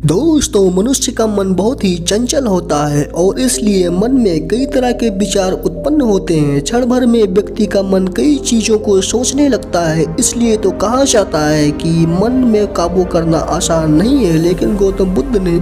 दोस्तों, मनुष्य का मन बहुत ही चंचल होता है और इसलिए मन में कई तरह के विचार उत्पन्न होते हैं। क्षण भर में व्यक्ति का मन कई चीजों को सोचने लगता है। इसलिए तो कहा जाता है कि मन में काबू करना आसान नहीं है, लेकिन गौतम बुद्ध ने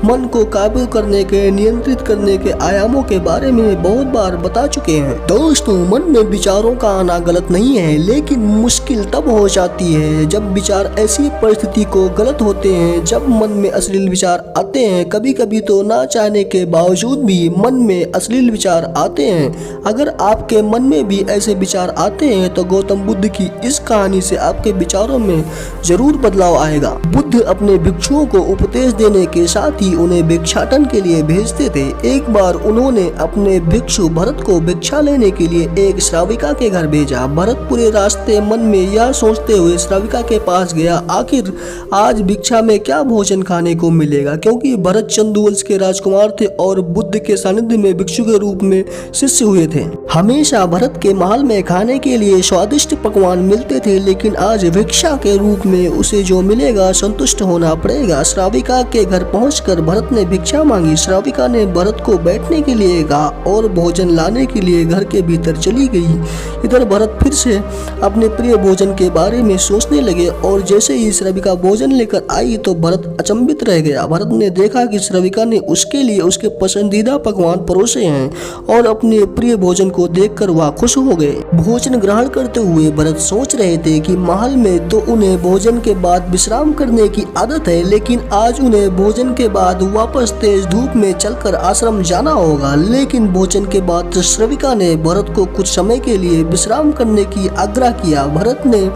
मन को काबू करने के, नियंत्रित करने के आयामों के बारे में बहुत बार बता चुके हैं। दोस्तों, मन में विचारों का आना गलत नहीं है, लेकिन मुश्किल तब हो जाती है जब विचार ऐसी परिस्थिति को गलत होते हैं जब मन में अश्लील विचार आते हैं। कभी कभी तो ना चाहने के बावजूद भी मन में अश्लील विचार आते हैं। अगर आपके मन में भी ऐसे विचार आते हैं तो गौतम बुद्ध की इस कहानी से आपके विचारों में जरूर बदलाव आएगा। बुद्ध अपने भिक्षुओं को उपदेश देने के साथ ही उन्हें भिक्षाटन के लिए भेजते थे। एक बार उन्होंने अपने भिक्षु भरत को भिक्षा लेने के लिए एक श्राविका के घर भेजा। भरत पूरे रास्ते मन में यह सोचते हुए श्राविका के पास गया, आखिर आज भिक्षा में क्या भोजन खाने को मिलेगा, क्योंकि भरत चंदुवंश के राजकुमार थे और बुद्ध के सानिध्य में भिक्षु के रूप में शिष्य हुए थे। हमेशा भरत के महल में खाने के लिए स्वादिष्ट पकवान मिलते थे, लेकिन आज भिक्षा के रूप में उसे जो मिलेगा संतुष्ट होना पड़ेगा। श्राविका के घर पहुंचकर भरत ने भिक्षा मांगी। श्राविका ने भरत को बैठने के लिए कहा और भोजन लाने के लिए घर के भीतर चली गई। इधर भरत फिर से अपने प्रिय भोजन के बारे में सोचने लगे और जैसे ही श्राविका भोजन लेकर आई तो भरत अचंभित रह गया। भरत ने देखा कि श्राविका ने उसके लिए उसके पसंदीदा पकवान परोसे हैं और अपने प्रिय भोजन को देखकर वह खुश हो गए। भोजन ग्रहण करते हुए भरत सोच रहे थे कि महल में तो उन्हें भोजन के बाद विश्राम करने की आदत है, लेकिन आज उन्हें भोजन के बाद वापस तेज धूप में चलकर आश्रम जाना होगा। लेकिन भोजन के बाद श्राविका ने भरत को कुछ समय के लिए विश्राम करने की आग्रह किया। भरत ने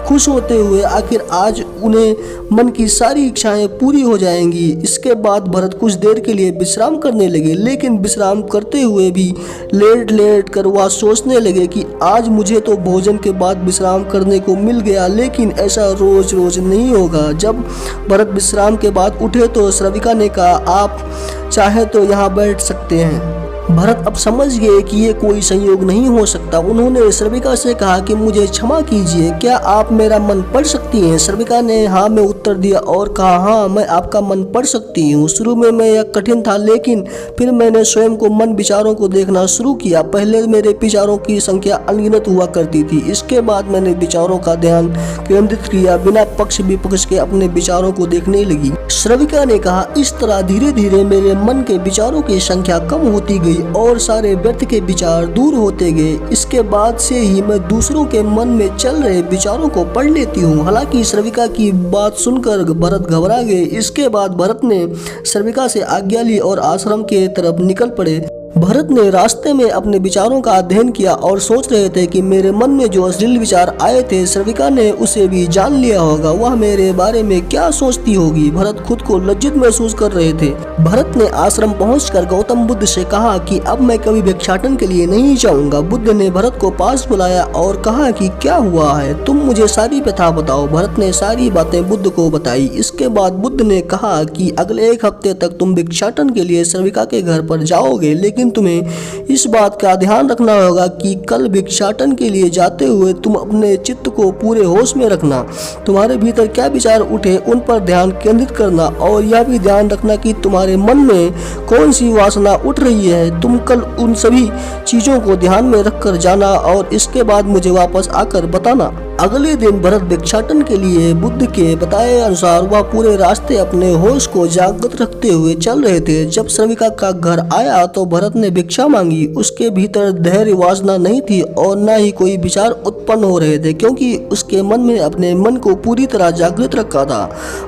खुश होते हुए आखिर आज उन्हें मन की सारी इच्छाएं पूरी हो जाएंगी। इसके बाद भरत कुछ देर के लिए विश्राम करने लगे, लेकिन विश्राम करते हुए भी लेट लेट कर वह सोचने लगे कि आज मुझे तो भोजन के बाद विश्राम करने को मिल गया, लेकिन ऐसा रोज रोज नहीं होगा। जब भरत विश्राम के बाद उठे तो श्राविका ने कहा, आप चाहे तो यहाँ बैठ सकते हैं। भरत अब समझ गए कि ये कोई संयोग नहीं हो सकता। उन्होंने श्राविका से कहा कि मुझे क्षमा कीजिए, क्या आप मेरा मन पढ़ सकती हैं? श्राविका ने हाँ में उत्तर दिया और कहा, हाँ, मैं आपका मन पढ़ सकती हूँ। शुरू में मैं यह कठिन था, लेकिन फिर मैंने स्वयं को मन विचारों को देखना शुरू किया। पहले मेरे विचारों की संख्या अनगिनत हुआ करती थी। इसके बाद मैंने विचारों का ध्यान केंद्रित किया, बिना पक्ष विपक्ष के अपने विचारों को देखने लगी। श्राविका ने कहा, इस तरह धीरे धीरे मेरे मन के विचारों की संख्या कम होती गई और सारे व्यर्थ के विचार दूर होते गए। इसके बाद से ही मैं दूसरों के मन में चल रहे विचारों को पढ़ लेती हूँ। हालांकि श्राविका की बात सुनकर भरत घबरा गए। इसके बाद भरत ने श्राविका से आज्ञा ली और आश्रम के तरफ निकल पड़े। भरत ने रास्ते में अपने विचारों का अध्ययन किया और सोच रहे थे कि मेरे मन में जो अश्लील विचार आए थे श्राविका ने उसे भी जान लिया होगा। वह मेरे बारे में क्या सोचती होगी? भरत खुद को लज्जित महसूस कर रहे थे। भरत ने आश्रम पहुंचकर गौतम बुद्ध से कहा कि अब मैं कभी भिक्षाटन के लिए नहीं जाऊंगा। बुद्ध ने भरत को पास बुलाया और कहा कि क्या हुआ है, तुम मुझे सारी व्यथा बताओ। भरत ने सारी बातें बुद्ध को बताई। इसके बाद बुद्ध ने कहा कि अगले एक हफ्ते तक तुम भिक्षाटन के लिए श्राविका के घर पर जाओगे, लेकिन तुम्हें इस बात का ध्यान रखना होगा कि कल भिक्षाटन के लिए जाते हुए तुम अपने चित्त को पूरे होश में रखना। तुम्हारे भीतर क्या विचार उठे उन पर ध्यान केंद्रित करना और यह भी ध्यान रखना कि तुम्हारे मन में कौन सी वासना उठ रही है। तुम कल उन सभी चीजों को ध्यान में रखकर जाना और इसके बाद मुझे वापस आकर बताना। अगले दिन भरत भिक्षाटन के लिए बुद्ध के बताए अनुसार वह पूरे रास्ते अपने होश को जागृत रखते हुए चल रहे थे। जब श्राविका का घर आया तो भरत ने भिक्षा मांगी। उसके भीतर धैर्य वासना नहीं थी और न ही कोई विचार उत्पन्न हो रहे थे, क्योंकि उसके मन में अपने मन को पूरी तरह जागृत रखा था।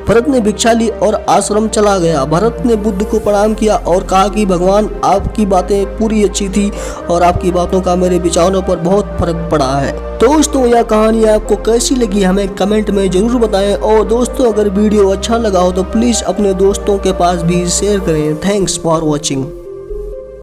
भरत ने भिक्षा ली और आश्रम चला गया। भरत ने बुद्ध को प्रणाम किया और कहा कि भगवान, आपकी बातें पूरी अच्छी थी और आपकी बातों का मेरे विचारों पर बहुत फर्क पड़ा है। दोस्तों, यह कहानी आपको कैसी लगी हमें कमेंट में जरूर बताएं और दोस्तों अगर वीडियो अच्छा लगा हो तो प्लीज अपने दोस्तों के पास भी शेयर करें। Thanks for watching.